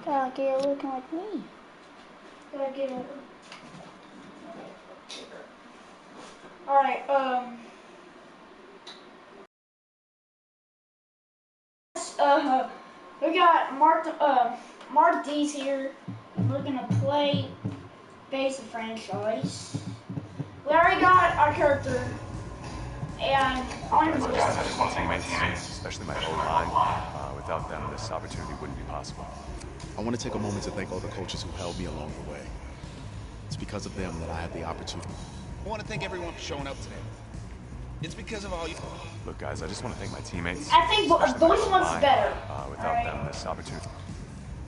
Gotta get it looking like me. Gotta get it. Alright, we got Mark D's here. We're gonna play base of franchise. We already got our character, and I just want to thank my teammates, especially my O-line. Without them, this opportunity wouldn't be possible. I want to take a moment to thank all the coaches who held me along the way. It's because of them that I had the opportunity. I want to thank everyone for showing up today. It's because of all you. Look, guys, I just want to thank my teammates. I think voice one's better. Without them, this opportunity.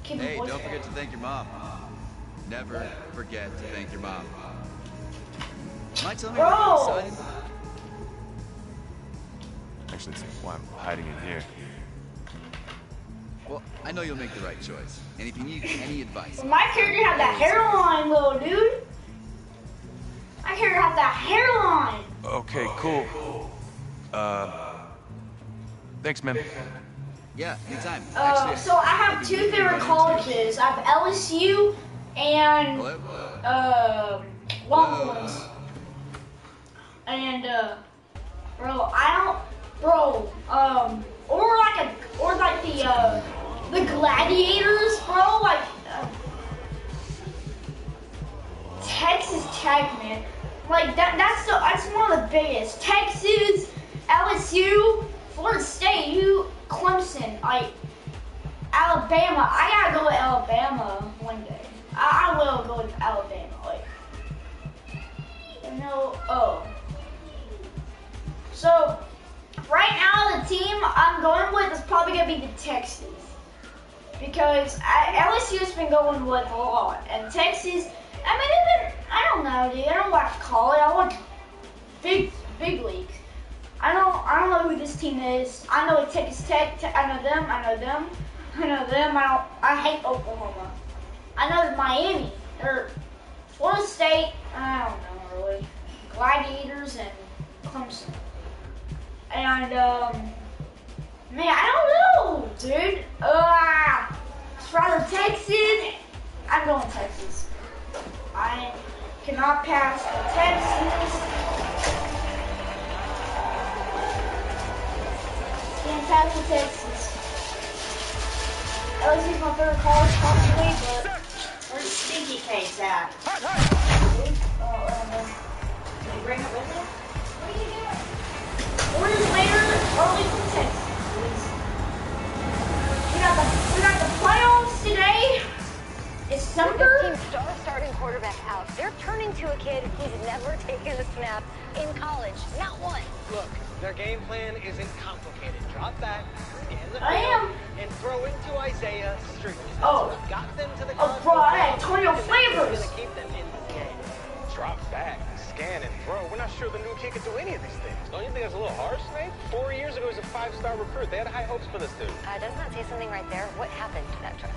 Hey, don't forget to thank your mom. Never forget to thank your mom. Might tell me Bro! Actually, it's why I'm hiding in here. Well, I know you'll make the right choice. And if you need any advice... My character had that hairline, little dude. My character had that hairline. Okay, cool. Thanks, man. Yeah, anytime. So I have two favorite colleges. I have LSU and Longhorns. And or like the Gladiators, bro. Like Texas Tech, man. Like that's one of the biggest. Texas, LSU, Florida State, Clemson, like Alabama. I gotta go to Alabama one day. I will go to Alabama. Like, So right now the team I'm going with is probably gonna be the Texans because LSU's been going with a lot, and Texas. I mean, I don't know, dude. I don't watch college. I watch big leagues. I don't know who this team is. I know Texas Tech. I know them. I hate Oklahoma. I know Miami. Or Florida State. I don't know really. Gladiators and Clemson. And man, I don't know, dude. It's rather Texas. I'm going Texas. I cannot pass the Texans. Can't pass the Texans. LSU's my favorite college, probably, but where's Stinky Case at? Did you bring it with you? What are you doing? Orders later, early from Texas. We got the playoffs today. It's December. This team's starting quarterback out. They're turning to a kid who's never taken a snap in college. Not one. Look, their game plan isn't complicated. Drop back, scan the I am. and throw into Isaiah Street. Oh. Got them to the Bro, I had Antonio Flavors. Gonna keep them in this game. Drop back, scan and throw. We're not sure the new kid can do any of these things. Don't you think that's a little harsh, mate? 4 years ago, he was a 5-star recruit. They had high hopes for this dude. Doesn't that say something right there? What happened to that trust?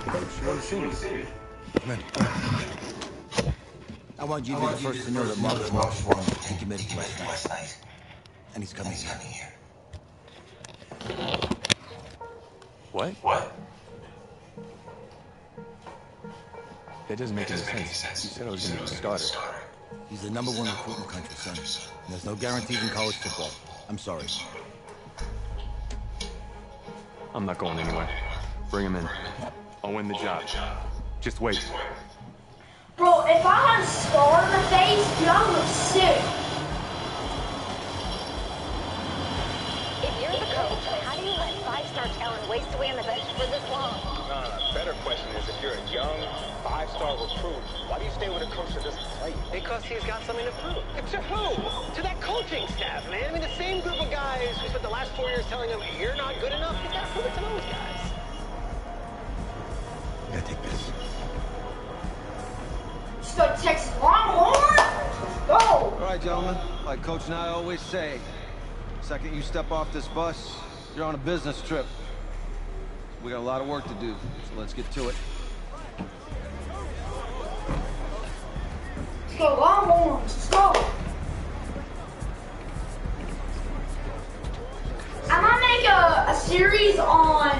Coach, you want to see me? Come in. I want you to be the first to know that MarkRad001 he committed last night. And he's coming here. What? That doesn't make any sense. You said I was going to be a starter. He's the #1 recruit in the country, son. And there's no guarantees in college football. I'm sorry. I'm not going anywhere. Bring him in. I'll win the job. Just wait. Bro, if I had a scar on the face, dude, I would look sick. If you're the coach, how do you let 5-star talent waste away on the bench for this long? No. Better question is, if you're a young 5-star recruit, why do you stay with a coach that doesn't play? Because he's got something to prove. To who? To that coaching staff, man. I mean, the same group of guys who spent the last 4 years telling him, you're not good enough. You gotta prove it to those guys. I gotta take this. Let's go Texas Longhorns. Let's go. All right, gentlemen. Like Coach and I always say, second you step off this bus, you're on a business trip. We got a lot of work to do, so let's get to it. Let's go Longhorns. Let's go. I might make a series on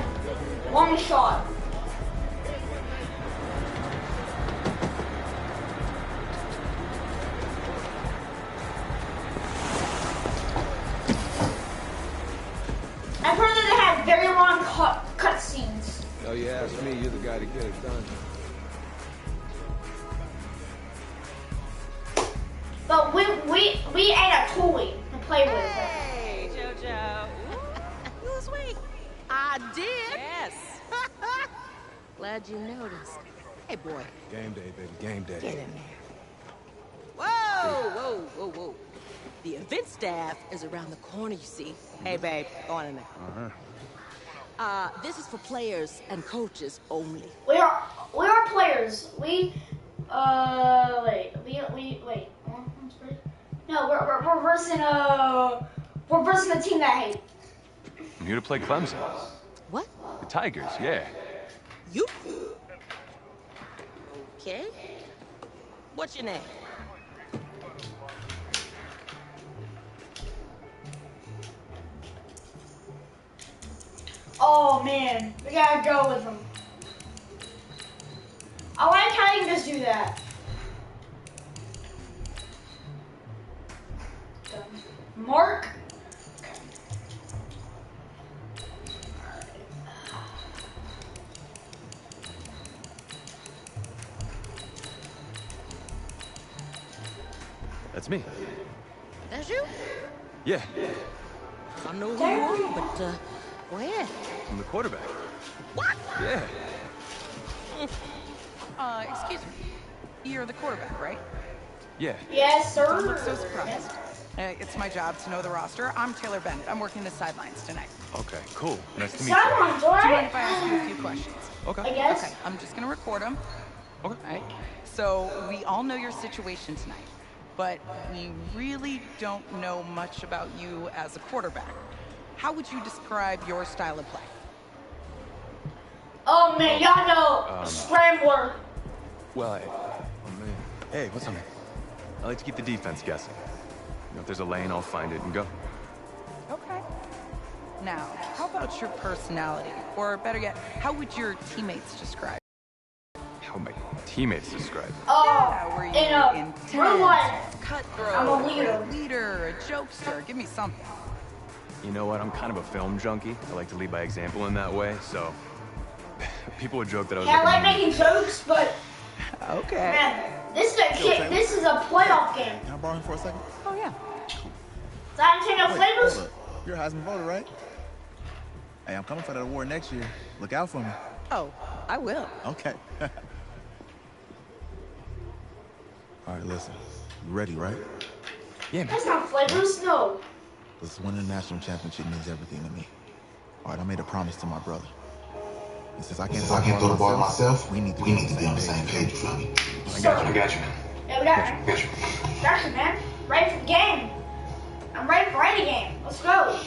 Long shot. I've heard that they have very long cut scenes. Oh, you ask me, you're the guy to get it done. But we ain't a toy to play with. Hey, JoJo. You was weak. I did. Yes. Glad you noticed. Hey, boy. Game day, baby, game day. Get in there. Whoa, whoa, whoa, whoa. The event staff is around the corner, you see. Hey, babe, go on in there. This is for players and coaches only. We are players. Wait. No, we're versing a team that I hate. I'm here to play Clemson. What? The Tigers, yeah. You? Okay. What's your name? Oh man, we gotta go with them. I like how you can just do that. Done. Mark. Okay. That's me. That's you? Yeah, I don't know who you are, but go ahead. I'm the quarterback. What? Yeah. Excuse me. You're the quarterback, right? Yeah. Yes, sir. Don't look so surprised. It's my job to know the roster. I'm Taylor Bennett. I'm working the sidelines tonight. Okay, cool. Nice to meet you. Sidelines, Do you mind alright? if I ask you a few questions? Okay. I guess. Okay, I'm just gonna record them. Okay. All right. So we all know your situation tonight, but we really don't know much about you as a quarterback. How would you describe your style of play? Oh man, y'all know scrambler. Well, oh man. Hey, what's up, man? I like to keep the defense guessing. You know, if there's a lane, I'll find it and go. Okay. Now, how about your personality? Or better yet, how would your teammates describe? How would my teammates describe it? Yeah, were you in intense, real life, cutthroat, I'm a leader. a jokester? Give me something. You know what? I'm kind of a film junkie. I like to lead by example in that way, so people would joke that I was Yeah, I like like making jokes, but Okay. man, this is a playoff game. Can I borrow him for a second? Oh, yeah. So I didn't take no Wait, flavors. hold up. You're a Heisman voter, right? Hey, I'm coming for that award next year. Look out for me. Oh, I will. Okay. All right, listen. You ready, right? Yeah, man. That's not flavors, no. This winning the national championship means everything to me. All right, I made a promise to my brother. And since I can't throw the ball myself, we need to be on the same page, feel me? I got you. Yeah, we got you. Got you, man. Ready for the game. I'm ready for any game. Let's go.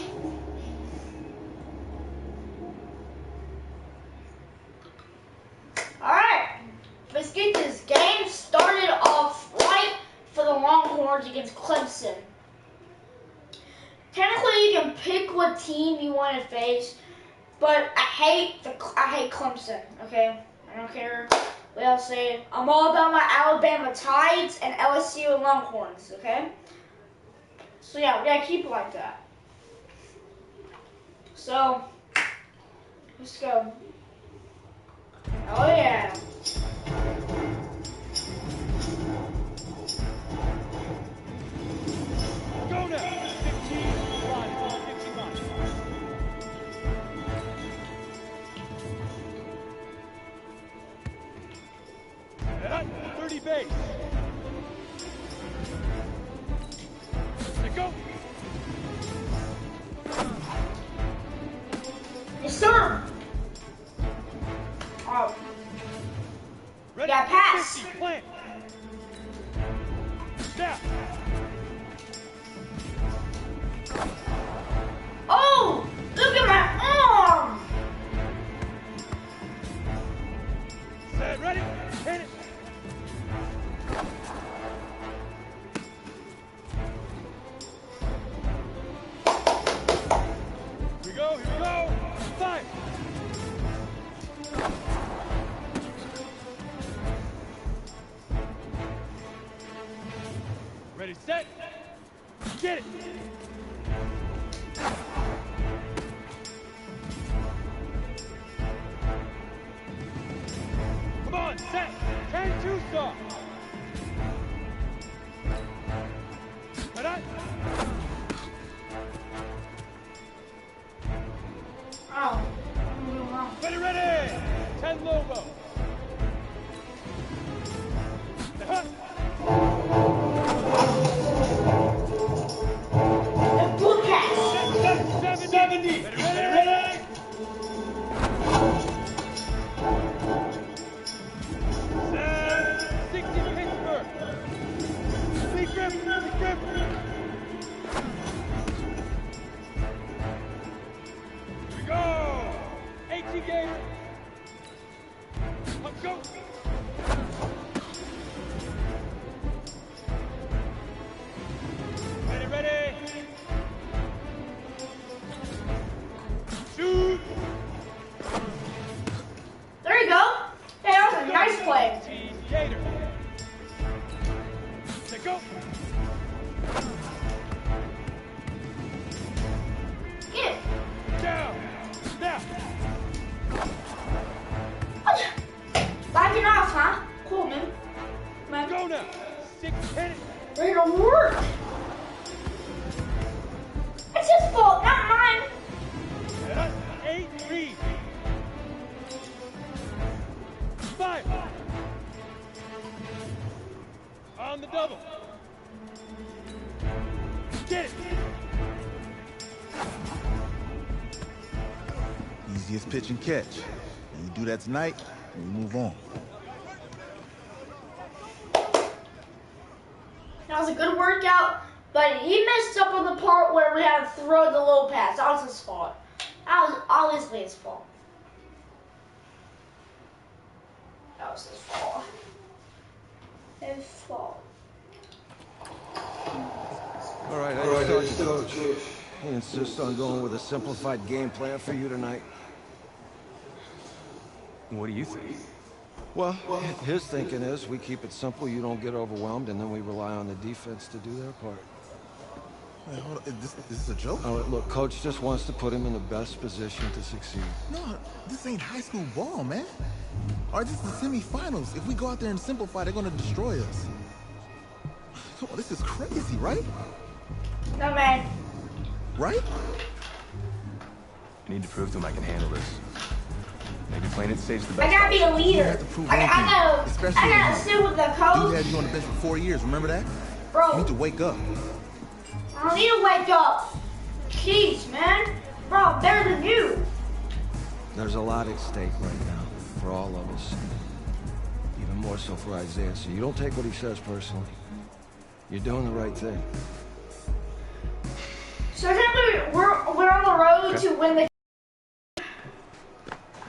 Alright. Let's get this game started off right for the Longhorns against Clemson. Technically, you can pick what team you want to face, but I hate Clemson. Okay, I don't care what else say. I'm all about my Alabama Tides and LSU and Longhorns. Okay, so yeah, we gotta keep it like that. So let's go. Oh yeah. Go now. 55. And 30 base. Let go. Yes, sir. Oh. Ready? Got pass. 50, plant. Snap. Oh, look at my arm. Set, ready? Hit it. Here we go. Fire. Oh. Ready, ready! 10 Lobo. The blue pass. 70. Ready, ready! 60 Pittsburgh. Big grip, big grip. Here we go. 80 game. Let's go. Ready, ready. Shoot. There you go. Hey, that was a nice play. Gator. Let go. Get it. Down. Now. Back it off, huh? Cool, man. Man. Go now. 6 hit it. Ready to work. It's his fault, not mine. 8 read. 5. On the double. Get it. Easiest pitch and catch. And you do that tonight, and we move on. That was a good workout, but he messed up on the part where we had to throw the low pass. That was his fault. That was obviously his fault. That was his fault. His fault. All right, I just talked to Coach. He insists on going with a simplified game plan for you tonight. What do you think? Well, his thinking is we keep it simple, you don't get overwhelmed, and then we rely on the defense to do their part. Wait, hold on. Is this a joke? Oh, look, Coach just wants to put him in the best position to succeed. No, this ain't high school ball, man. All right, this is the semifinals. If we go out there and simplify, they're going to destroy us. Come on, this is crazy, right? No, man. Right? I need to prove to him I can handle this. Maybe playing it stage the best. I gotta be a leader. You have to prove I gotta you. sit with the Dude coach. had you on the bench for 4 years, remember that? Bro. You need to wake up. I don't need to wake up. Jeez, man. Bro, I'm better than you. There's a lot at stake right now for all of us. Even more so for Isaiah, so you don't take what he says personally. You're doing the right thing. So technically, we're on the road to win the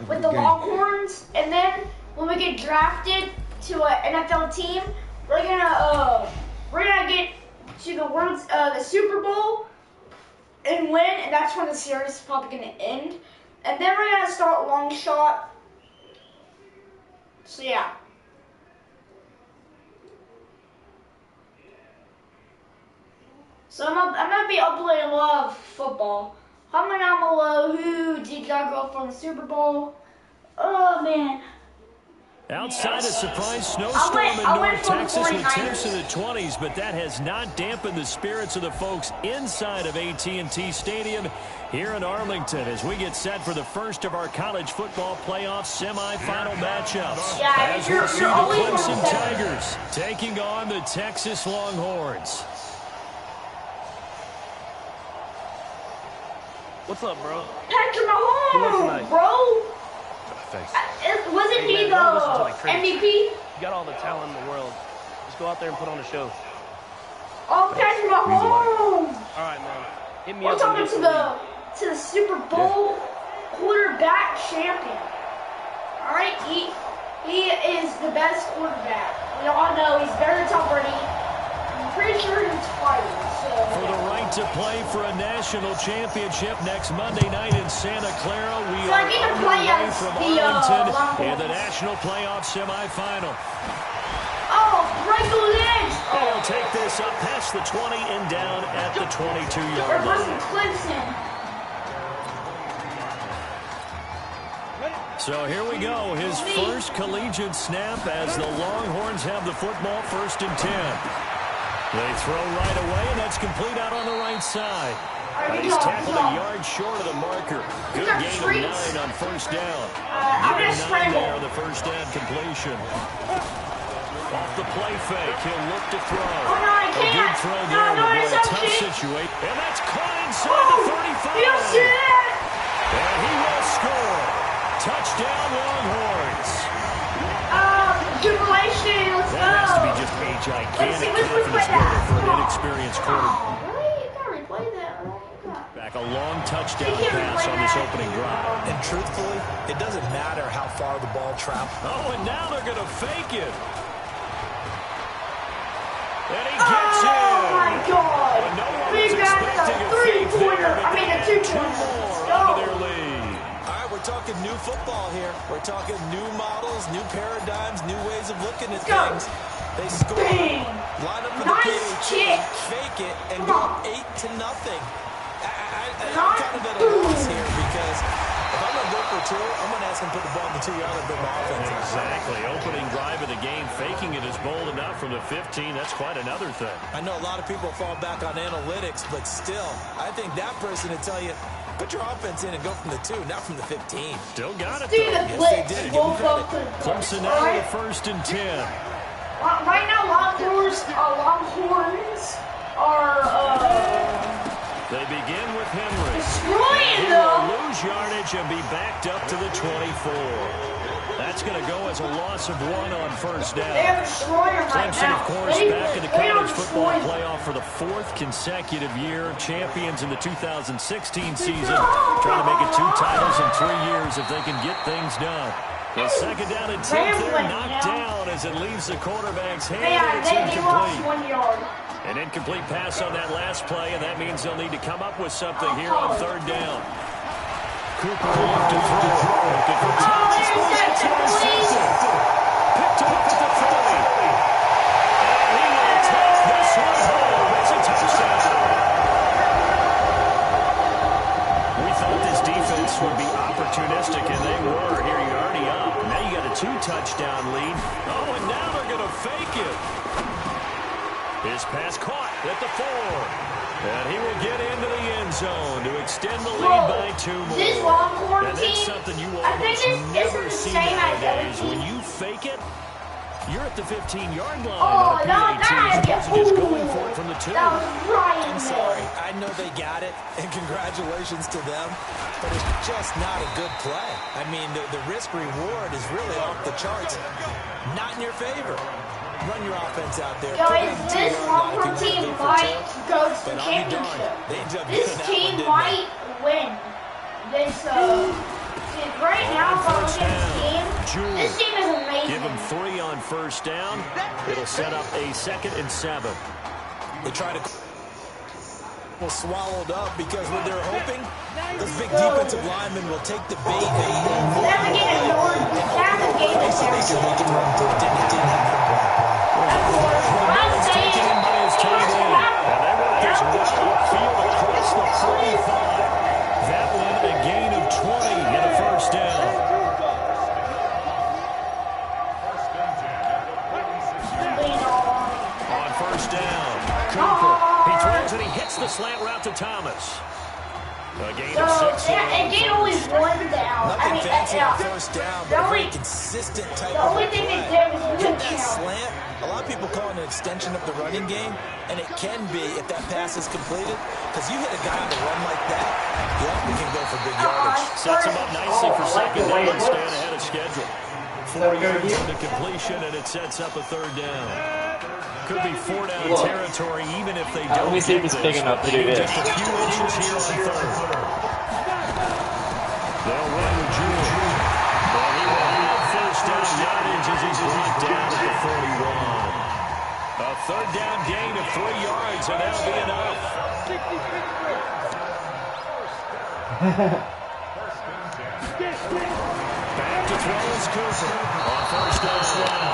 with the Longhorns, and then when we get drafted to an NFL team, we're gonna get to the Super Bowl and win, and that's when the series is probably gonna end. And then we're gonna start long shot. So yeah. So I'm gonna be uploading a lot of football. Comment down below who did y'all go for the Super Bowl. Oh man. Outside a surprise snowstorm in North Texas with temps in the 20s, but that has not dampened the spirits of the folks inside of AT&T Stadium here in Arlington as we get set for the first of our college football playoff semifinal matchups. Yeah, as we'll see the Clemson Tigers taking on the Texas Longhorns. What's up, bro? Patrick Mahomes, bro. Thanks. Wasn't he the MVP? You got all the talent in the world. Just go out there and put on a show. Oh, Patrick Mahomes. All right, man. Hit me We're up. talking to the Super Bowl quarterback champion. All right, he is the best quarterback. We all know he's better than Tom Brady. I'm pretty sure he's fired. For the right to play for a national championship next Monday night in Santa Clara, we are underway from Arlington in the national playoff semifinal. Oh, break the legs! They'll take this up past the 20 and down at the 22-yard line. So here we go, his first collegiate snap as the Longhorns have the football, 1st and 10. They throw right away, and that's complete out on the right side. He's tackled a yard short of the marker. Good gain of 9 on first down. Even 9 there on the first down completion. Off the play fake, he'll look to throw. A good throw there will be a tough situation. And that's caught inside the 35. And he will score. Touchdown, Longhorns. Jubilation, let's go. That has to be just a gigantic confidence builder for an inexperienced quarterback. Back a long touchdown pass on this opening drive. And truthfully, it doesn't matter how far the ball travels. Oh, and now they're going to fake it. And he gets in. Oh, my God. No one We was got expecting the a fake there, but I mean, the they had 2 2 pointer. more onto their lead. All right, we're talking new football here. We're talking new models, new paradigms, new ways of looking at things. They score, line up for the PAT, fake it, and go up 8-0. I'm kind of at a loss here because if I'm going to go for 2, I'm going to ask him to put the ball in the 2-yard line and bring my offense. Exactly. Opening drive of the game, faking it is bold enough from the 15. That's quite another thing. I know a lot of people fall back on analytics, but still, I think that person would tell you, put your offense in and go from the 2, not from the 15. Still got it, though. Yes, they did. Give them credit. Clemson now with the 1st and 10. Right now, Longhorns are, They begin with Henry. Destroying He them. will lose yardage and be backed up to the 24. That's going to go as a loss of 1 on first down. They are destroying them right Clemson, now. of course, back in the college football playoff for the 4th consecutive year. Champions in the 2016 season. Trying to make it 2 titles in 3 years if they can get things done. The 2nd down and 10th, they're knocked down as it leaves the quarterback's hand, and it's incomplete. 1 yard. An incomplete pass on that last play, and that means they'll need to come up with something here on 3rd down. Cooper looked to throw. Looking for Thomas. Picked up at the 30. And he will take this one home. It's a touchdown. We thought this defense would be opportunistic, and they were. Here you're already up. Now you got a 2-touchdown lead. Oh, and now they're going to fake it. His pass caught at the 4. And he will get into the end zone to extend the lead by 2 more. This Longhorn and that's something you almost never see nowadays. When you fake it, you're at the 15-yard line on a PAT as opposed to just going for it from the 2. I'm sorry. I know they got it, and congratulations to them, but it's just not a good play. I mean, the risk-reward is really off the charts. Not in your favor. Run your offense out there. Guys, this Longhorn team might go to the championship. This team might win. This, right now, this team is amazing. Give them 3 on first down. It'll set up a 2nd and 7. They try to swallowed up because what they're hoping, those big defensive linemen will take the bait and move That one a gain of 20 and a first down. On first down, Cooper. He throws and he hits the slant route to Thomas. A gain of 6. And they always 1 down. Nothing fancy on first down, but a very consistent type of play. Get that slant. A lot of people call it an extension of the running game, and it can be if that pass is completed, because you hit a guy on the run like that, you often can go for big yardage. Sets him up nicely for 2nd down and staying ahead of schedule. 4 yards into completion, and it sets up a 3rd down. Could be 4-down territory, even if they don't. Let me see if it's big enough to do this. Just a few inches here on 3rd. They'll run with Jewell. Well, he will have first down yardage as he's brought down at the 41. A 3rd down gain of 3 yards, and that'll be enough. Back to throw is Cooper. On first down,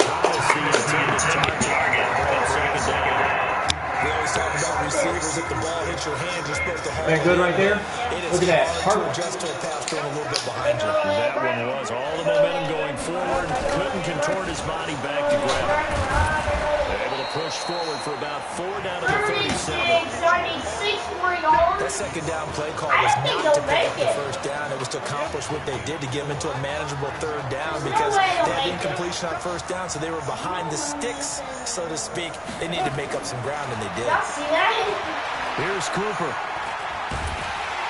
Thomas the intended target. Second down. We always talk about receivers. If the ball hits your hand, you're supposed to hold it. That good right there? Look at that. Hard to adjust to a pass thrown a little bit behind you. That one was all the momentum going forward. Couldn't contort his body back to grab it. Able to pushed forward for about 4 down to the 37. I need 6 more yards. That second down play call was not to pick up the first down. It was to accomplish what they did to get them into a manageable third down because they had incompletion on first down, so they were behind the sticks, so to speak. They needed to make up some ground, and they did. See that? Here's Cooper.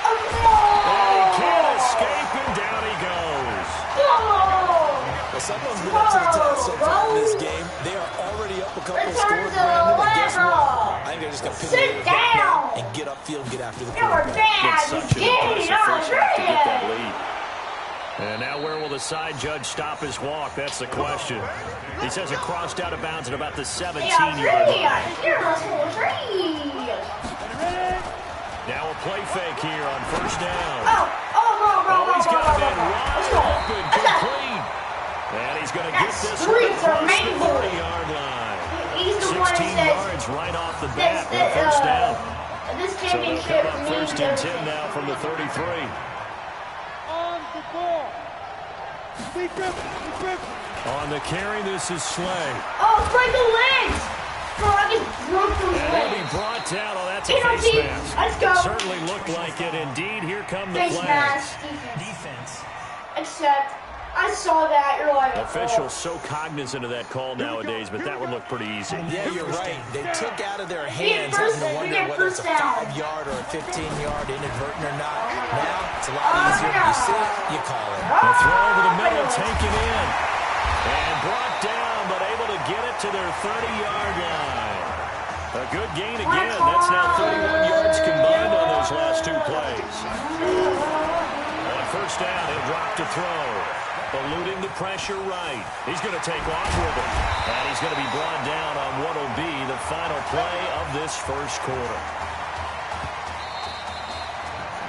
Oh, come on. And he can't escape, and down he goes. Well, someone's been up to the task so far in this game. They are already up a couple of scores, Brandon, and guess what? I think they're just going to pin it down and get upfield and get after the quarterback. It's such an impressive first half to get that lead. And now where will the side judge stop his walk? That's the question. He says it crossed out of bounds at about the 17-yard line. Now a play fake here on first down. Oh, he's got a man wide open, complete. And he's going to get this one across the 40-yard line. 16 yards right off the bat with a first down. So they'll come up first and 10 now from the 33. On the ball. Deep grip. On the carry, this is Slay. Oh, break the legs. Bro, I just broke those legs. And he'll be brought down. Oh, that's a face mask. Let's go. It certainly looked like it. Indeed, here come the face flags. Mask, defense. Except, I saw that. You're like, officials so cognizant of that call nowadays, but that would look pretty easy. Yeah, you're right. They took out of their hands having to wonder whether it's a 5-yard or a 15-yard, inadvertent or not. Now, it's a lot easier. You see it, you call it. A throw over the middle, taken in. And brought down, but able to get it to their 30-yard line. A good gain again. That's now 31 yards combined on those last 2 plays. On first down, he'll drop to throw. Eluding the pressure right. He's going to take off with it. And he's going to be brought down on what will be the final play of this first quarter.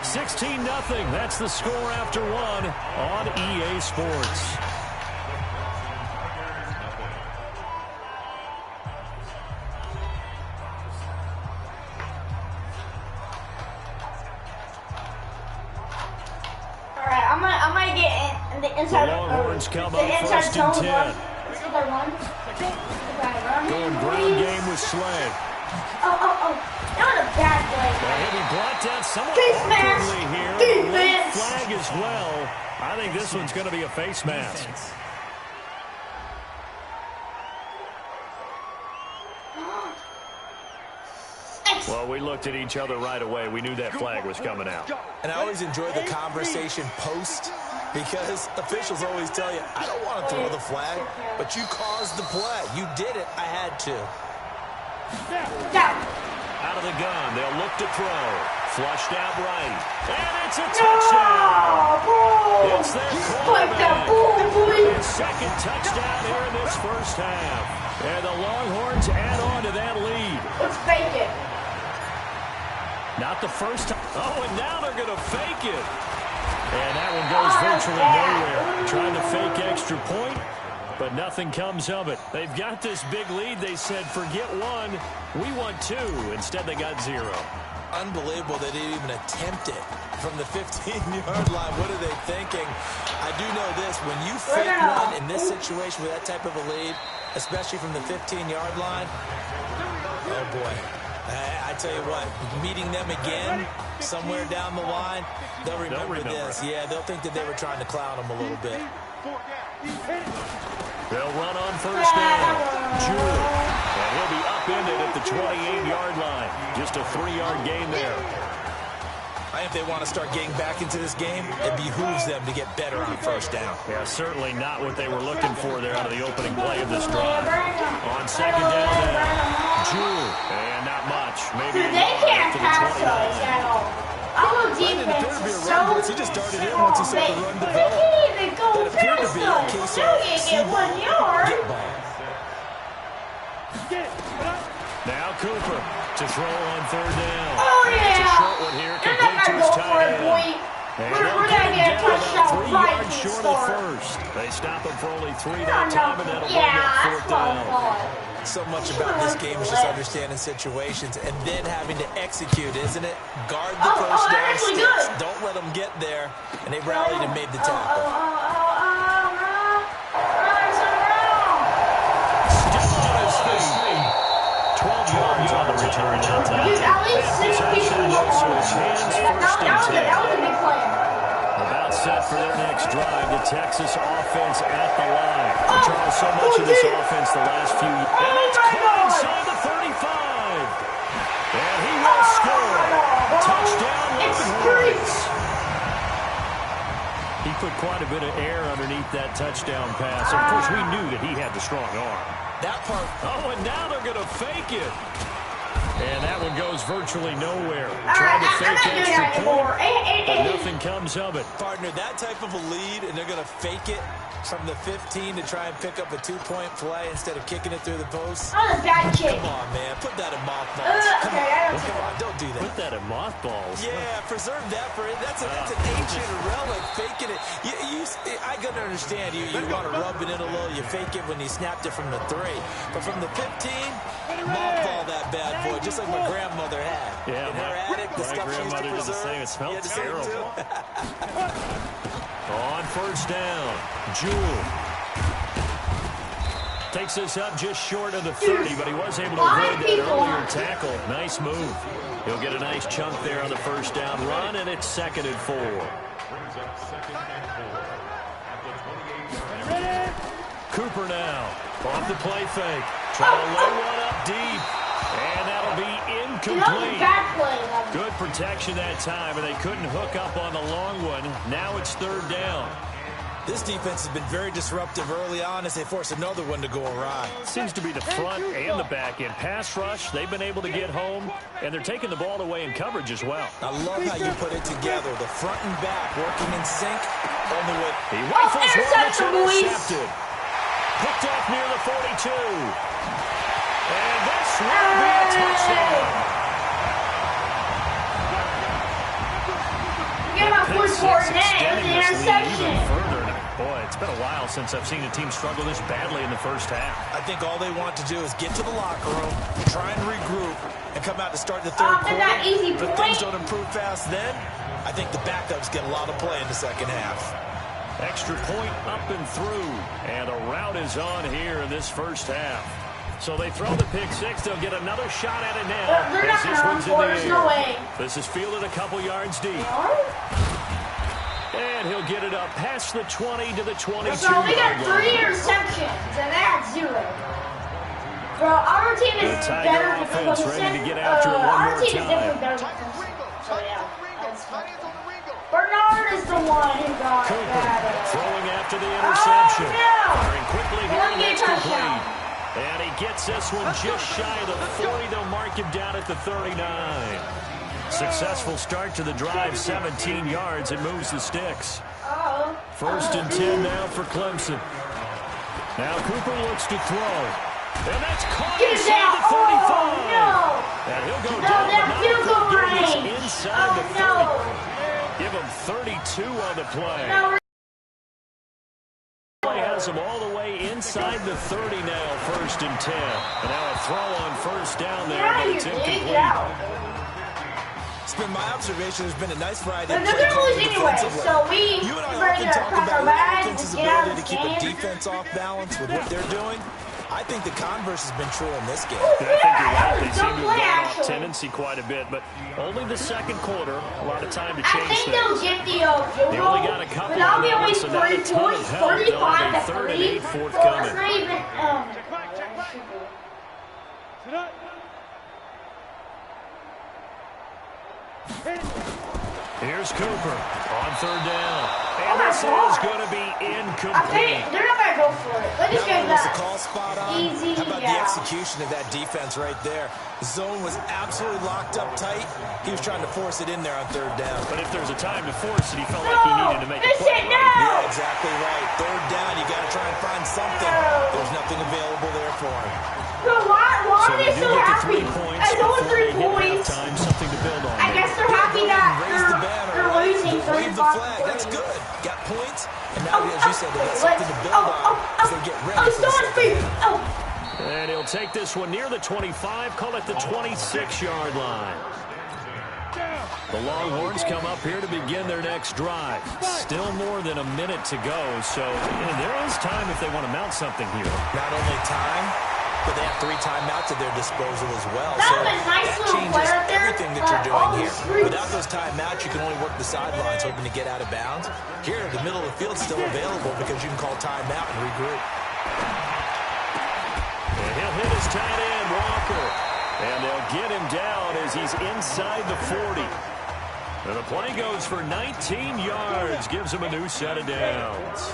16-0. That's the score after 1 on EA Sports. I'm gonna get in the inside. The Longhorns come up first and 10. Going ground game with Slay. Oh. That was a bad play. He'll be brought down somewhat awkwardly here. Late flag as well. I think this one's going to be a face mask. Well, we looked at each other right away. We knew that flag was coming out. And I always enjoy the conversation post because officials always tell you, I don't want to throw the flag, but you caused the play. You did it. I had to. Out of the gun. They'll look to throw. Flushed out right. And it's a touchdown. It's their quarterback. His second touchdown here in this first half. And the Longhorns add on to that lead. Let's fake it. Not the first time. Oh, and now they're going to fake it. And that one goes virtually nowhere. Trying to fake extra point, but nothing comes of it. They've got this big lead. They said, forget 1. We want 2. Instead, they got 0. Unbelievable they didn't even attempt it from the 15-yard line. What are they thinking? I do know this. When you fake one in this situation with that type of a lead, especially from the 15-yard line, oh, boy. I tell you what, meeting them again somewhere down the line, they'll remember this. Yeah, they'll think that they were trying to clown them a little bit. They'll run on first down. Jewell. And he'll be upended at the 28-yard line. Just a 3-yard gain there. I think if they want to start getting back into this game, it behooves them to get better on first down. Yeah, certainly not what they were looking for there out of the opening play of this drive. On second down now, Jewell. And not much. Maybe they can't pass us at all. Our defense is so he just started in once he saw the run develop. They can't even go past us. Still can't get 1 yard. Now Cooper to throw on third down. Oh, yeah. It's a short one here. Complete to his tight end. We're going to get a touchdown 3 yards short of first. They stop him for only 3 that time, and that'll bring up fourth down. So much about this game is just understanding situations and then having to execute, isn't it? Guard the first down sticks. Don't let them get there. And they rallied and made the tackle. Still on his feet. return that time. Dude, at least 6 people were So on it's hands that. first and 10. That was a big play. About set for their next drive. The Texas offense at the line. Charles, so much of this offense the last few years. And it's caught inside the 35. And he will score. Touchdown, Longhorns. He put quite a bit of air underneath that touchdown pass. Of course, we knew that he had the strong arm. That part. Oh, and now they're going to fake it. And that one goes virtually nowhere. Trying to fake extra point, but nothing comes of it. Partner, that type of a lead, and they're going to fake it from the 15 to try and pick up a 2-point play instead of kicking it through the post. That was a bad kick. Come on, man. Put that in mothballs. Come on, don't do that. Put that in mothballs. Yeah, preserve that for it. That's an ancient relic. Faking it. I can understand you want to rub it in a little. You fake it when you snapped it from the 3. But from the 15, mothball that bad boy, just like my grandmother had. Yeah, in her attic, the stuff she used to did the preserve. same. It smelled terrible. On first down, Jewell takes this up just short of the 30, but he was able to avoid that earlier tackle. Nice move. He'll get a nice chunk there on the first down run, and it's 2nd and 4. Cooper now off the play fake. Trying to lay one up deep. And that'll be incomplete. Good protection that time, and they couldn't hook up on the long one. Now it's 3rd down. This defense has been very disruptive early on as they force another one to go awry. Seems to be the front and the back end. Pass rush, they've been able to get home, and they're taking the ball away in coverage as well. I love how you put it together. The front and back working in sync. Only with he rifles one, it's intercepted. Picked off near the 42. And this will be a touchdown. Get my foot for it now. The interception. Boy, it's been a while since I've seen a team struggle this badly in the first half. I think all they want to do is get to the locker room, try and regroup, and come out to start the 3rd quarter. That easy but things don't improve fast then. I think the backups get a lot of play in the second half. Extra point up and through. And a route is on here in this first half. So they throw the pick 6. They'll get another shot at it now. They're not going to run for it. There's no way. This is fielded a couple yards deep. And he'll get it up past the 20 to the 22. So we got 3 interceptions, and that's 0. Bro, our team is better defense ready to get after it one more team is definitely better defense. So yeah, that's fine. Bernard is the one who got that. Throwing after the interception. Oh, no. Firing quickly here, and it's complete. And he gets this one just shy of the 40. They'll mark him down at the 39. Successful start to the drive, 17 yards. It moves the sticks. 1st and 10 now for Clemson. Now Cooper looks to throw. And that's caught inside the 35. Oh, no. And he'll go down, but not inside the 30. Give him 32 on the play. Play has him all the way inside the 30 now, 1st and 10. And now a throw on first down there, but it's incomplete. It's been my observation. There's been a nice variety of play calling defensively. So you and I often talk about your defense's ability to keep a defense off balance with what they're doing. I think the converse has been true in this game. I think you're right. They seem to have gone off tendency quite a bit, but only the 2nd quarter. A lot of time to change things. I think they'll get the they only got a couple but I'll be of only so not a ton of help. They'll have a 3rd and 8 forthcoming. Not even, Here's Cooper on 3rd down. And this is going to be incomplete. They're not going to go for it. Let us get that. The call spot on. Easy, How about the execution of that defense right there? The zone was absolutely locked up tight. He was trying to force it in there on 3rd down. But if there's a time to force it, he felt like he needed to make a play. Yeah, exactly right. 3rd down, you got to try and find something. There's nothing available there for him. Bro, why are they so happy? I know 3 points. Time, something to build on. I guess they're happy that they're losing 35 Wave the flag. That's good. Got points. And now, as you said, they got something to build on as they get ready for the second half. And he'll take this one near the 25, call it the 26-yard line. The Longhorns come up here to begin their next drive. Still more than a minute to go, so there is time if they want to mount something here. Not only time, but they have 3 timeouts at their disposal as well. That so was a nice that little changes play right there. everything that you're doing here. Without those timeouts, you can only work the sidelines, hoping to get out of bounds. Here, the middle of the field's still available because you can call timeout and regroup. And he'll hit his tight end, Walker. And they'll get him down as he's inside the 40. And the play goes for 19 yards, gives him a new set of downs.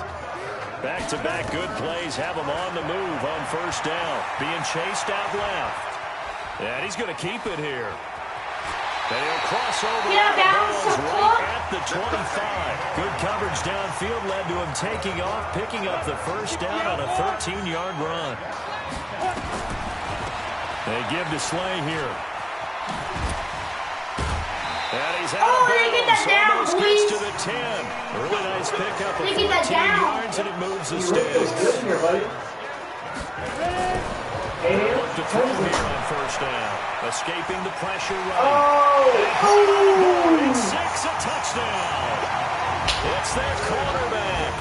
Back-to-back good plays have him on the move on first down. Being chased out left. And he's going to keep it here. And he'll cross over right at the 25. Good coverage downfield led to him taking off, picking up the first down on a 13-yard run. They give to Slay here. And he's out of bounds. Almost gets to the 10. Really nice pickup of 14 yards, and it moves the sticks. Look to throw here on first down. Escaping the pressure right. And 6, a touchdown. It's their quarterback.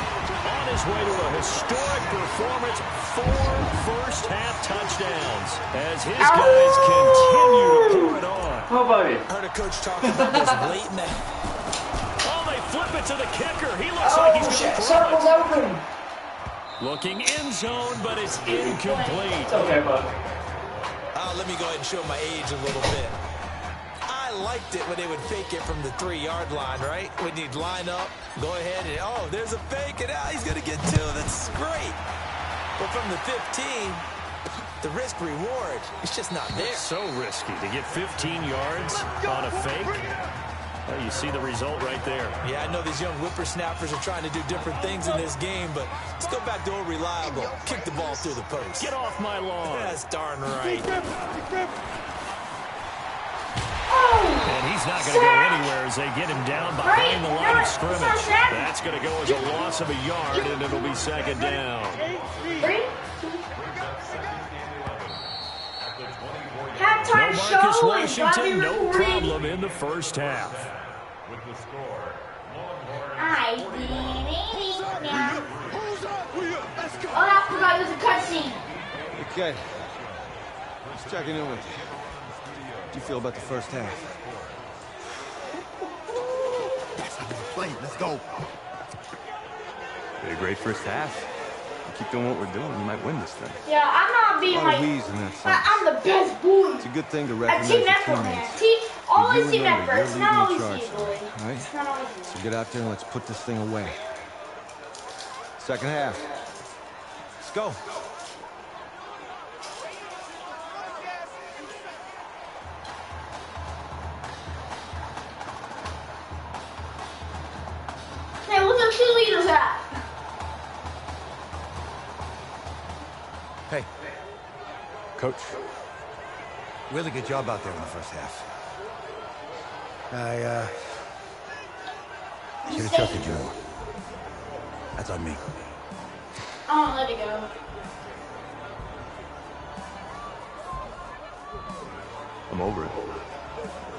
On his way to a historic performance, 4 first-half touchdowns as his guys continue to pour it on. How about it? Heard a coach talking about this late in the... Oh, they flip it to the kicker. He looks like he's going to throw it. Looking end zone, but it's incomplete. Okay, bud. Let me go ahead and show my age a little bit. I liked it when they would fake it from the 3-yard line, right? When you'd line up, go ahead and, oh, there's a fake, and he's going to get 2. That's great. But from the 15, the risk-reward, it's just not there. It's so risky to get 15 yards on a fake. Well, you see the result right there. Yeah, I know these young whippersnappers are trying to do different things in this game, but let's go back to old reliable. Kick the ball through the post. Get off my lawn. That's darn right. And he's not going to go anywhere as they get him down behind the line of scrimmage. That's going to go as a loss of a yard, and it'll be second down. No Marcus Washington, no problem in the first half. With the score, I forgot it was a cutscene. Okay. Just checking in with you. How do you feel about the first half? Let's go. Did a great first half. Keep doing what we're doing, you might win this thing. Yeah, I'm not being like, I'm the best boy. It's a good thing to recognize Team your effort, teammates. Always team effort. It's not always you, boy. All right? It's not always you. So get out there and let's put this thing away. Second half. Let's go. Hey, what's the cheerleaders at? Hey, Coach, really good job out there in the first half. I should have trusted you more. That's on me. I won't let it go. I'm over it.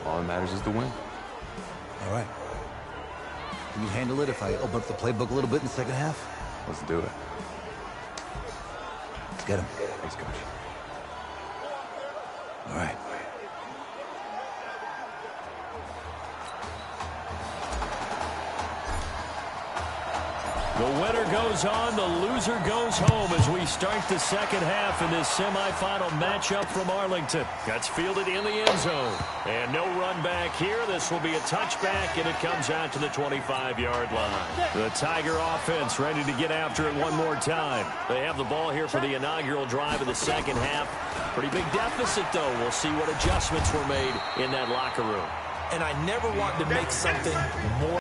All that matters is the win. All right. Can you handle it if I open up the playbook a little bit in the second half? Let's do it. Let's get him. Thanks, Coach. All right. The winner goes on, the loser goes home as we start the second half in this semifinal matchup from Arlington. That's fielded in the end zone. And no run back here. This will be a touchback, and it comes out to the 25-yard line. The Tiger offense ready to get after it one more time. They have the ball here for the inaugural drive of the second half. Pretty big deficit, though. We'll see what adjustments were made in that locker room. And I never want to make something more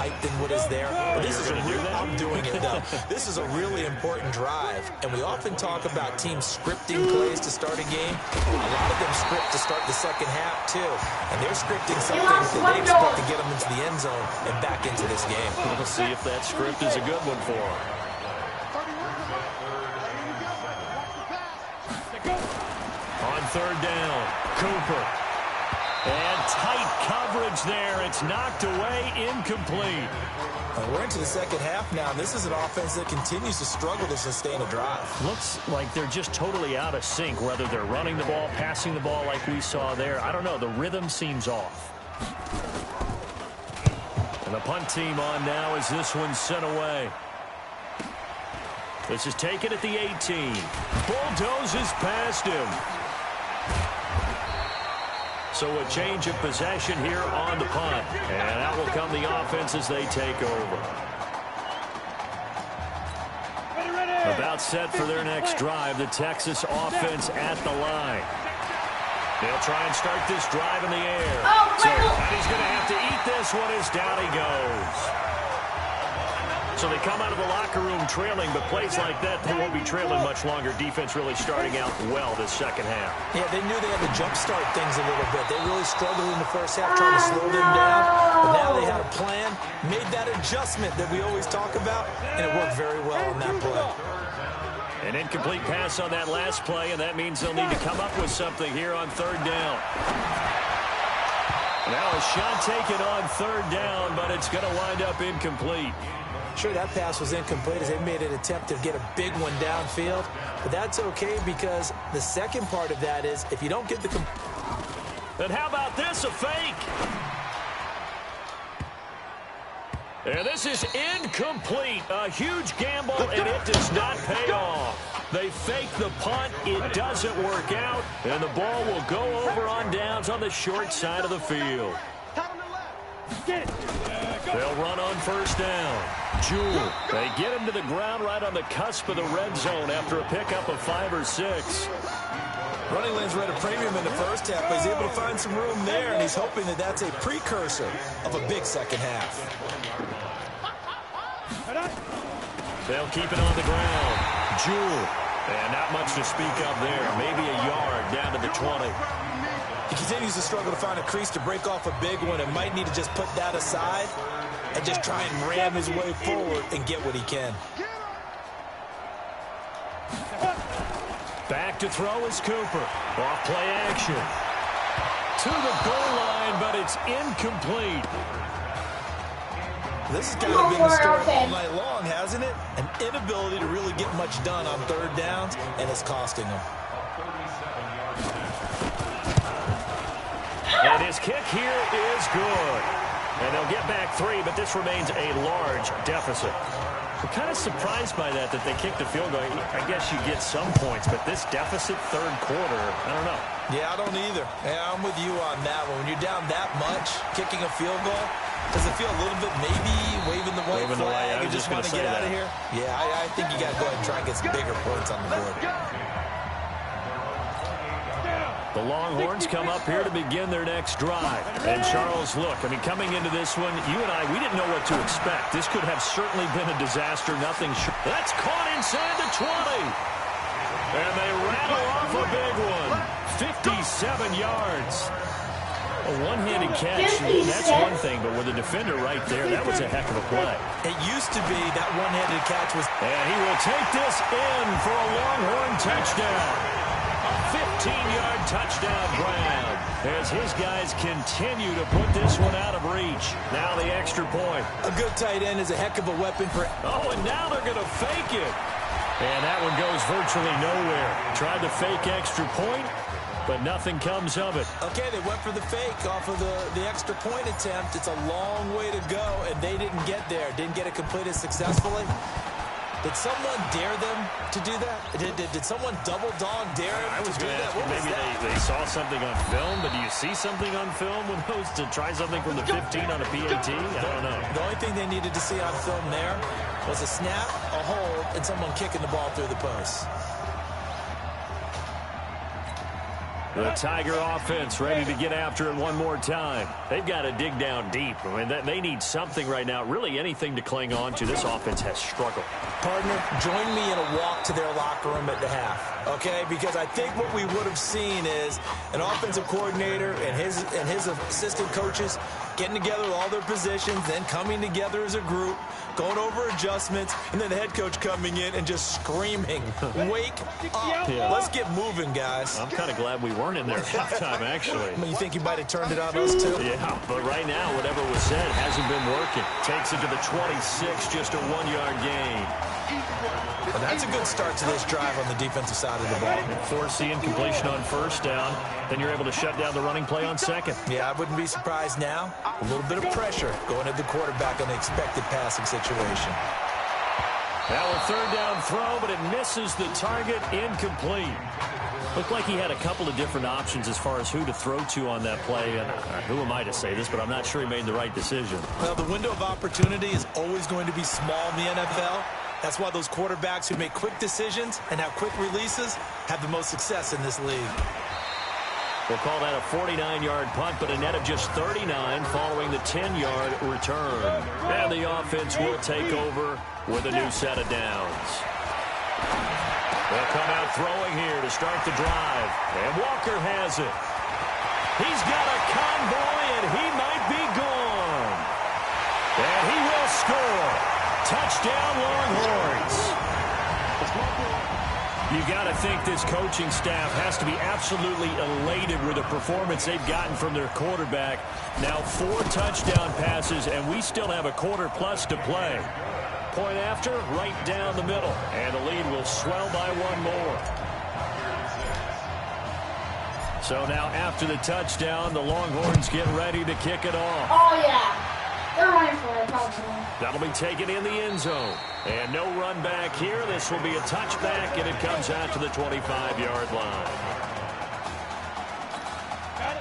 hype than what is there. But this is I'm doing it though. This is a really important drive, and we often talk about teams scripting plays to start a game. A lot of them script to start the second half too, and they're scripting something that they expect to get them into the end zone and back into this game. We'll see if that script is a good one for them. On third down, Cooper. And tight coverage there. It's knocked away, incomplete. We're into the second half now. This is an offense that continues to struggle to sustain a drive. Looks like they're just totally out of sync, whether they're running the ball, passing the ball like we saw there. I don't know. The rhythm seems off. And the punt team on now as this one's sent away. This is taken at the 18. Bulldozes past him. So a change of possession here on the punt. And out will come the offense as they take over. About set for their next drive, the Texas offense at the line. They'll try and start this drive in the air. So he's going to have to eat this one as down he goes. So they come out of the locker room trailing, but plays like that, they won't be trailing much longer. Defense really starting out well this second half. Yeah, they knew they had to jumpstart things a little bit. They really struggled in the first half trying to slow them down. But now they had a plan, made that adjustment that we always talk about, and it worked very well on that play. An incomplete pass on that last play, and that means they'll need to come up with something here on third down. Now a shot taken on third down, but it's going to wind up incomplete. Sure, that pass was incomplete as they made an attempt to get a big one downfield. But that's okay because the second part of that is if you don't get the... And how about this, a fake? And this is incomplete. A huge gamble, and it does not pay off. They fake the punt. It doesn't work out, and the ball will go over on downs on the short side of the field. They'll run on first down. Jewell, they get him to the ground right on the cusp of the red zone after a pickup of 5 or 6. Running lanes were at a premium in the first half, but he's able to find some room there, and he's hoping that that's a precursor of a big second half. They'll keep it on the ground. Jewell, and not much to speak of there. Maybe a yard down to the 20. He continues to struggle to find a crease to break off a big one and might need to just put that aside and just try and ram his way forward and get what he can. Back to throw is Cooper. Off play action. To the goal line, but it's incomplete. This has kind of been the story all night long, hasn't it? An inability to really get much done on third downs, and it's costing them. And his kick here is good. And they'll get back 3, but this remains a large deficit. I'm kind of surprised by that they kicked the field goal. I guess you get some points, but this deficit third quarter, I don't know. Yeah, I don't either. Yeah, I'm with you on that one. When you're down that much, kicking a field goal, does it feel a little bit maybe waving the white flag and just want to get out of here? Yeah, I think you got to go ahead and try and get some bigger points on the board. The Longhorns come up here to begin their next drive. And Charles, look, I mean, coming into this one, you and I, we didn't know what to expect. This could have certainly been a disaster, nothing short. That's caught inside the 20. And they rattle off a big one. 57 yards. A one-handed catch, that's one thing, but with a defender right there, that was a heck of a play. It used to be that one-handed catch was... And he will take this in for a Longhorn touchdown. 15-yard touchdown grab as his guys continue to put this one out of reach. Now the extra point. A good tight end is a heck of a weapon for... Oh, and now they're going to fake it. And that one goes virtually nowhere. Tried to fake extra point, but nothing comes of it. Okay, they went for the fake off of the extra point attempt. It's a long way to go, and they didn't get there. Didn't get it completed successfully. Did someone dare them to do that? Did someone double dog dare them to do that? Maybe they saw something on film, but do you see something on film with those to try something from the 15 on a PAT? I don't know. The only thing they needed to see on film there was a snap, a hold, and someone kicking the ball through the post. The Tiger offense ready to get after it one more time. They've got to dig down deep. I mean, they need something right now, really anything to cling on to. This offense has struggled. Partner, join me in a walk to their locker room at the half, okay? Because I think what we would have seen is an offensive coordinator and his assistant coaches getting together all their positions, then coming together as a group, going over adjustments, and then the head coach coming in and just screaming, wake up. Yeah. Let's get moving, guys. I'm kind of glad we weren't in there at halftime, actually. I mean, you think you might have turned it on us, too? Yeah, but right now, whatever was said hasn't been working. Takes it to the 26, just a 1-yard gain. Well, that's a good start to this drive on the defensive side of the ball. Forcing incompletion on first down. Then you're able to shut down the running play on second. Yeah, I wouldn't be surprised now. A little bit of pressure going at the quarterback on the expected passing situation. Now a third down throw, but it misses the target, incomplete. Looked like he had a couple of different options as far as who to throw to on that play. And who am I to say this, but I'm not sure he made the right decision. Well, the window of opportunity is always going to be small in the NFL. That's why those quarterbacks who make quick decisions and have quick releases have the most success in this league. We'll call that a 49-yard punt, but a net of just 39 following the 10-yard return. And the offense will take over with a new set of downs. They'll come out throwing here to start the drive. And Walker has it. He's got a convoy, and he might be gone. And he will score. Touchdown, Longhorns. You got to think this coaching staff has to be absolutely elated with the performance they've gotten from their quarterback. Now 4 touchdown passes, and we still have a quarter plus to play. Point after, right down the middle, and the lead will swell by 1 more. So now after the touchdown, the Longhorns get ready to kick it off. Oh, yeah. They're running for it, probably. That'll be taken in the end zone. And no run back here. This will be a touchback, and it comes out to the 25-yard line.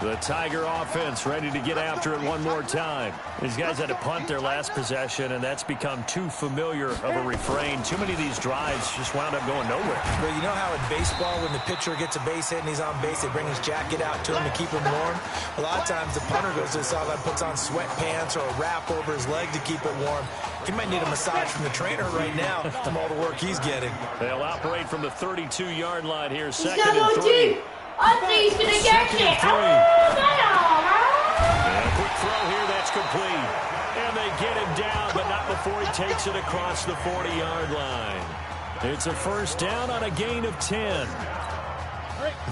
The Tiger offense ready to get after it one more time. These guys had to punt their last possession, and that's become too familiar of a refrain. Too many of these drives just wound up going nowhere. Well, you know how in baseball, when the pitcher gets a base hit and he's on base, they bring his jacket out to him to keep him warm? A lot of times the punter goes to the sideline, puts on sweatpants or a wrap over his leg to keep it warm. He might need a massage from the trainer right now from all the work he's getting. They'll operate from the 32-yard line here, He's second and 3. I think he's going to catch it. And a quick throw here, that's complete. And they get him down, but not before he takes it across the 40-yard line. It's a first down on a gain of 10.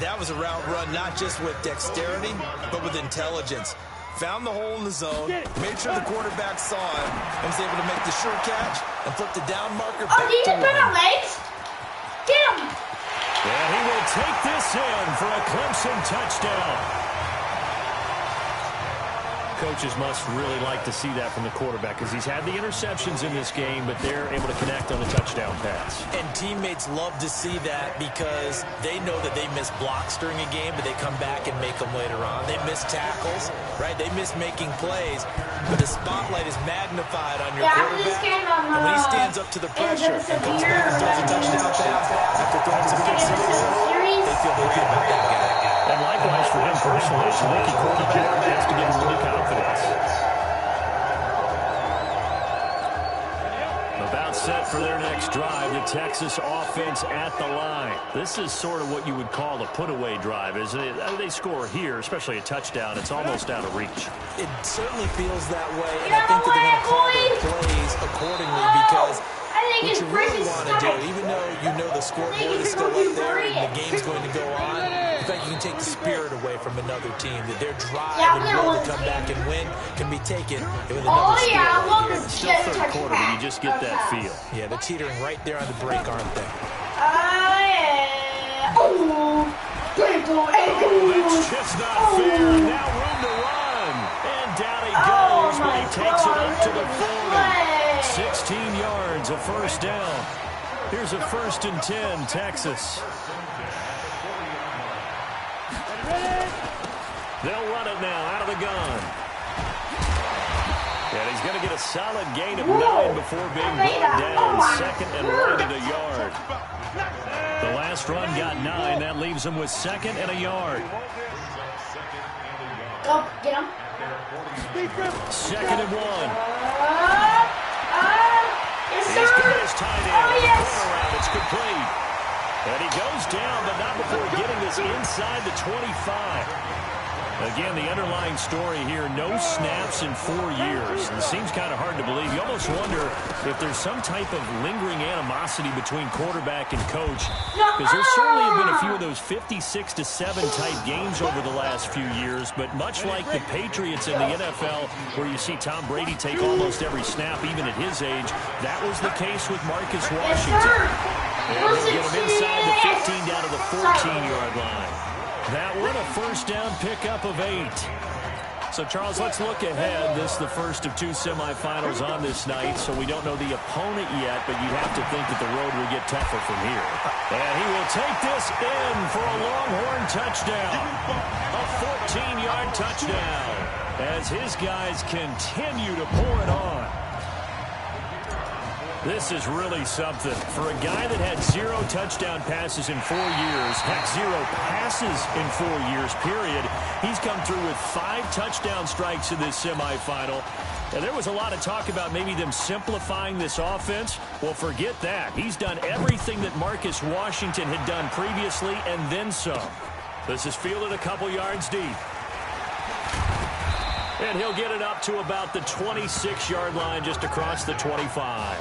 That was a route run not just with dexterity, but with intelligence. Found the hole in the zone, made sure the quarterback saw it, and was able to make the sure catch and flip the down marker back he to just put on legs. Get him. And he will take this in for a Clemson touchdown. Coaches must really like to see that from the quarterback because he's had the interceptions in this game, but they're able to connect on the touchdown pass. And teammates love to see that because they know that they miss blocks during a game, but they come back and make them later on. They miss tackles, right? They miss making plays, but the spotlight is magnified on your quarterback. And when he stands up to the pressure and comes back and throws a touchdown pass after throwing some good series, they feel great about that guy. And likewise for him personally, as a rookie quarterback, has to give him really confidence. About set for their next drive, the Texas offense at the line. This is sort of what you would call a put-away drive, isn't it? They score here, especially a touchdown. It's almost out of reach. It certainly feels that way, and I think that they're going to call their plays accordingly because what you really want to do, even though you know the scoreboard is still up there and the game's going to go on, in fact, you can take the spirit away from another team, that their drive and will to come back and win can be taken with another score. It's still third quarter, but you just get that feel. Yeah, they're teetering right there on the break, aren't they? That's just not fair. Now room to run. And down he goes, but he takes it up to the 40. 16 yards, a first down. Here's a 1st and 10, Texas. They'll run it now out of the gun. And he's going to get a solid gain of 9 before being brought down. 2nd and right at a yard. The last run got 9. That leaves him with 2nd and a yard. Go, get him. 2nd and 1. Yes, He's sir. got his tight end. Oh, yes. Corner route, it's complete. And he goes down, but not before getting this inside the 25. Again, the underlying story here, no snaps in 4 years. It seems kind of hard to believe. You almost wonder if there's some type of lingering animosity between quarterback and coach, because there certainly have been a few of those 56-7 type games over the last few years, but much like the Patriots in the NFL, where you see Tom Brady take almost every snap, even at his age, that was the case with Marcus Washington. And they'll get him inside the 15 down to the 14-yard line. That one a first down pickup of 8. So, Charles, let's look ahead. This is the first of 2 semifinals on this night, so we don't know the opponent yet, but you have to think that the road will get tougher from here. And he will take this in for a Longhorn touchdown. A 14-yard touchdown as his guys continue to pour it on. This is really something. For a guy that had 0 touchdown passes in 4 years, heck, 0 passes in 4 years, period, he's come through with 5 touchdown strikes in this semifinal. And there was a lot of talk about maybe them simplifying this offense. Well, forget that. He's done everything that Marcus Washington had done previously and then some. This is fielded a couple yards deep. And he'll get it up to about the 26-yard line, just across the 25.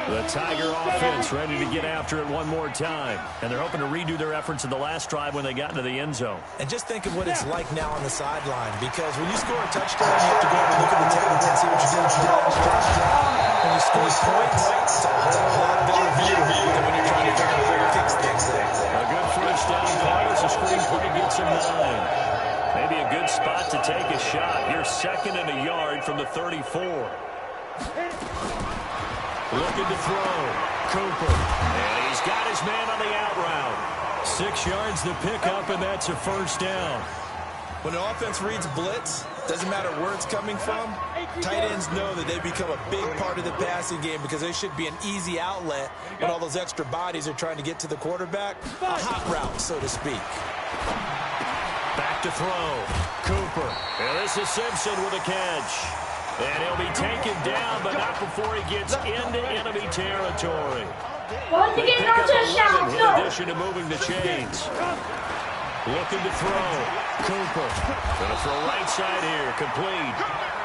The Tiger offense ready to get after it one more time. And they're hoping to redo their efforts in the last drive when they got into the end zone. And just think of what it's like now on the sideline, because when you score a touchdown, you have to go over and look at the tape and see what you did. When you score points, it's a whole lot better view than when you're trying to fix things. A good first down play as the screenplay gets him 9. Maybe a good spot to take a shot. Here's 2nd and a yard from the 34. Looking to throw. Cooper. And he's got his man on the out route. 6 yards the pickup, and that's a first down. When an offense reads blitz, doesn't matter where it's coming from, tight ends know that they become a big part of the passing game because they should be an easy outlet when all those extra bodies are trying to get to the quarterback. A hot route, so to speak. Back to throw. Cooper. And this is Simpson with a catch. And he'll be taken down, but not before he gets into enemy territory. They pick up 11 in addition to moving the chains. Looking to throw. Cooper. Going to throw right side here. Complete.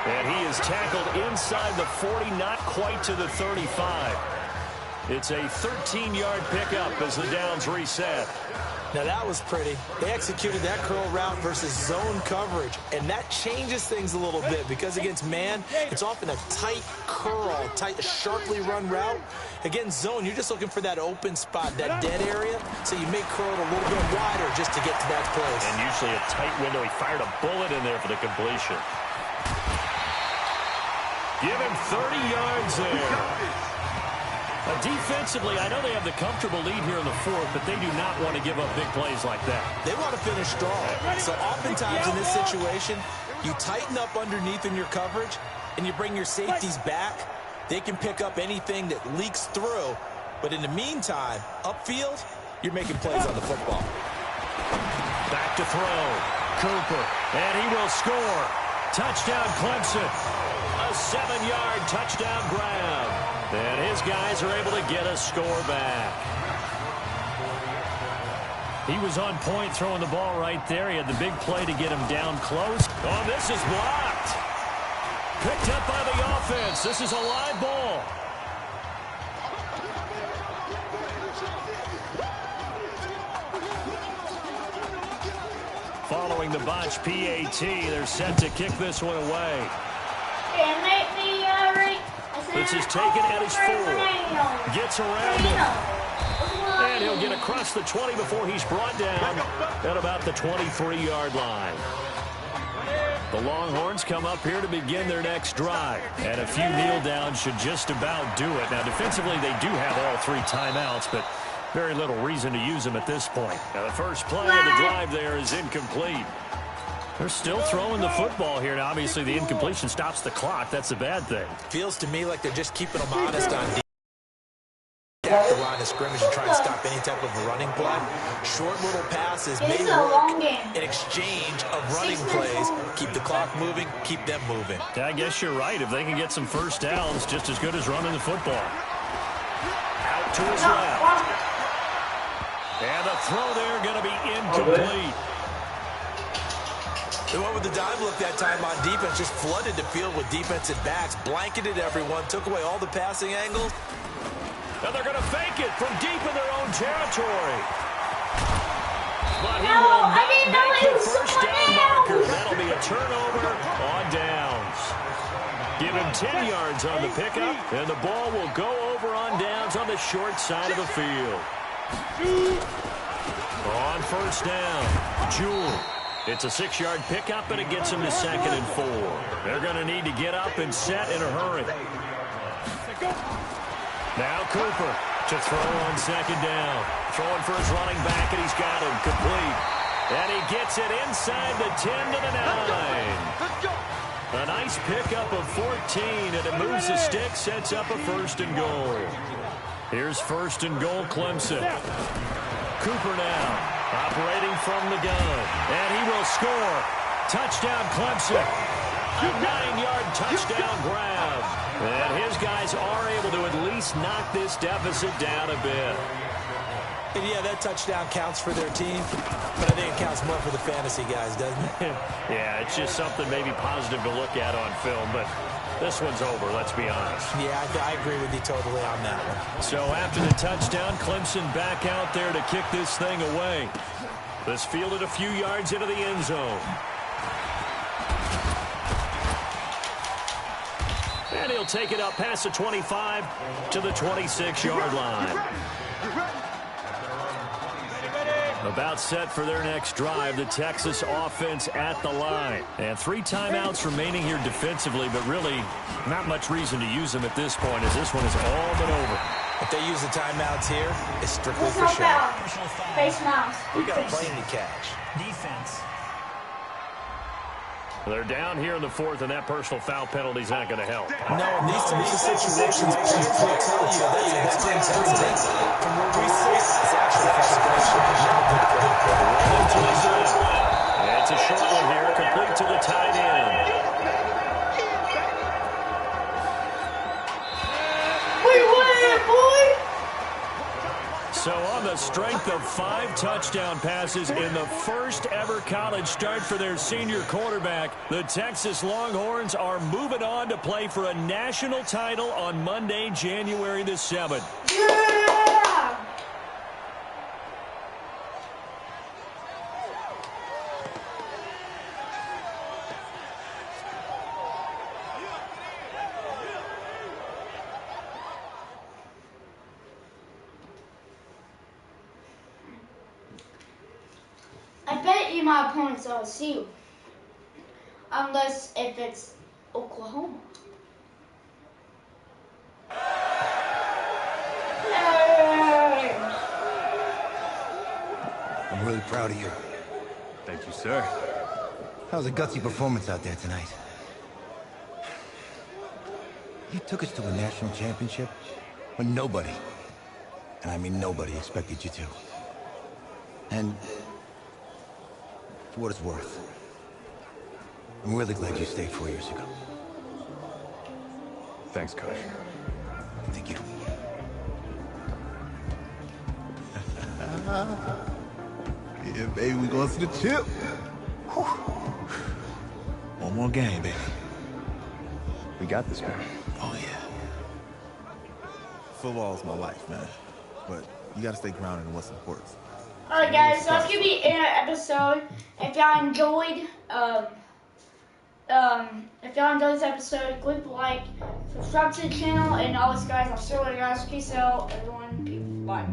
And he is tackled inside the 40, not quite to the 35. It's a 13-yard pickup as the downs reset. Now that was pretty. They executed that curl route versus zone coverage, and that changes things a little bit because against man, it's often a tight curl, sharply run route. Against zone, you're just looking for that open spot, that dead area, so you make curl a little bit wider just to get to that place. And usually a tight window. He fired a bullet in there for the completion. Give him 30 yards there. Defensively, I know they have the comfortable lead here in the 4th, but they do not want to give up big plays like that. They want to finish strong. So oftentimes in this situation, you tighten up underneath in your coverage, and you bring your safeties back. They can pick up anything that leaks through. But in the meantime, upfield, you're making plays on the football. Back to throw. Cooper, and he will score. Touchdown, Clemson. A 7-yard touchdown grab. And his guys are able to get a score back. He was on point throwing the ball right there. He had the big play to get him down close. Oh, this is blocked. Picked up by the offense. This is a live ball. Following the botch PAT, they're set to kick this one away. This is taken at his 4. Gets around him. And he'll get across the 20 before he's brought down at about the 23-yard line. The Longhorns come up here to begin their next drive. And a few kneel downs should just about do it. Now, defensively, they do have all 3 timeouts, but very little reason to use them at this point. Now, the first play of the drive there is incomplete. They're still throwing the football here. Now, obviously, the incompletion stops the clock. That's a bad thing. Feels to me like they're just keeping them honest on at the line of scrimmage and trying to stop any type of a running play. Short little passes may work in exchange of running plays. Keep the clock moving, keep them moving. I guess you're right. If they can get some first downs, just as good as running the football. Out to his left. And the throw there going to be incomplete. They went with the dive look that time on defense, just flooded the field with defensive backs, blanketed everyone, took away all the passing angles. And they're going to fake it from deep in their own territory. But he will not make the first down marker. That'll be a turnover on downs. Give him 10 yards on the pickup, and the ball will go over on downs on the short side of the field. On first down, Jewell. It's a 6-yard pickup, and it gets him to 2nd and 4. They're going to need to get up and set in a hurry. Now Cooper to throw on 2nd down. Throwing for his running back, and he's got him complete. And he gets it inside the 10 to the 9. A nice pickup of 14, and it moves the stick, sets up a 1st and goal. Here's 1st and goal, Clemson. Cooper now, operating from the gun, and he will score. Touchdown, Clemson. A 9-yard touchdown grab. And his guys are able to at least knock this deficit down a bit. And yeah, that touchdown counts for their team, but I think it counts more for the fantasy guys, doesn't it? Yeah, it's just something maybe positive to look at on film, but this one's over, let's be honest. Yeah, I agree with you totally on that one. So after the touchdown, Clemson back out there to kick this thing away. This fielded a few yards into the end zone. And he'll take it up past the 25 to the 26-yard line. About set for their next drive, the Texas offense at the line. And 3 timeouts remaining here defensively, but really not much reason to use them at this point, as this one has all been over. If they use the timeouts here, it's strictly for show. Face mask. We got a plane to catch. Defense. They're down here in the 4th, and that personal foul penalty is not going to help. No, in these situations, players will tell you that's everything. From where we sit, it's actually frustration. It's a short one here, complete to the tight end. We win, boy! So on the strength of 5 touchdown passes in the first ever college start for their senior quarterback, the Texas Longhorns are moving on to play for a national title on Monday, January the 7th. Yeah! I bet you my opponent's LSU. Unless if it's Oklahoma. I'm really proud of you. Thank you, sir. That was a gutsy performance out there tonight. You took us to a national championship when nobody, and I mean nobody, expected you to. And for what it's worth, I'm really glad you stayed 4 years ago. Thanks, Coach. Thank you. Yeah, baby, we going to the chip. Whew. One more game, baby. We got this, man. Oh, yeah. Football's my life, man. But you got to stay grounded in what's important. Alright guys, so that's gonna be in our episode. If y'all enjoyed this episode, click the like, subscribe to the channel, and all this guys, I'll see you later guys. Peace out, everyone. Bye.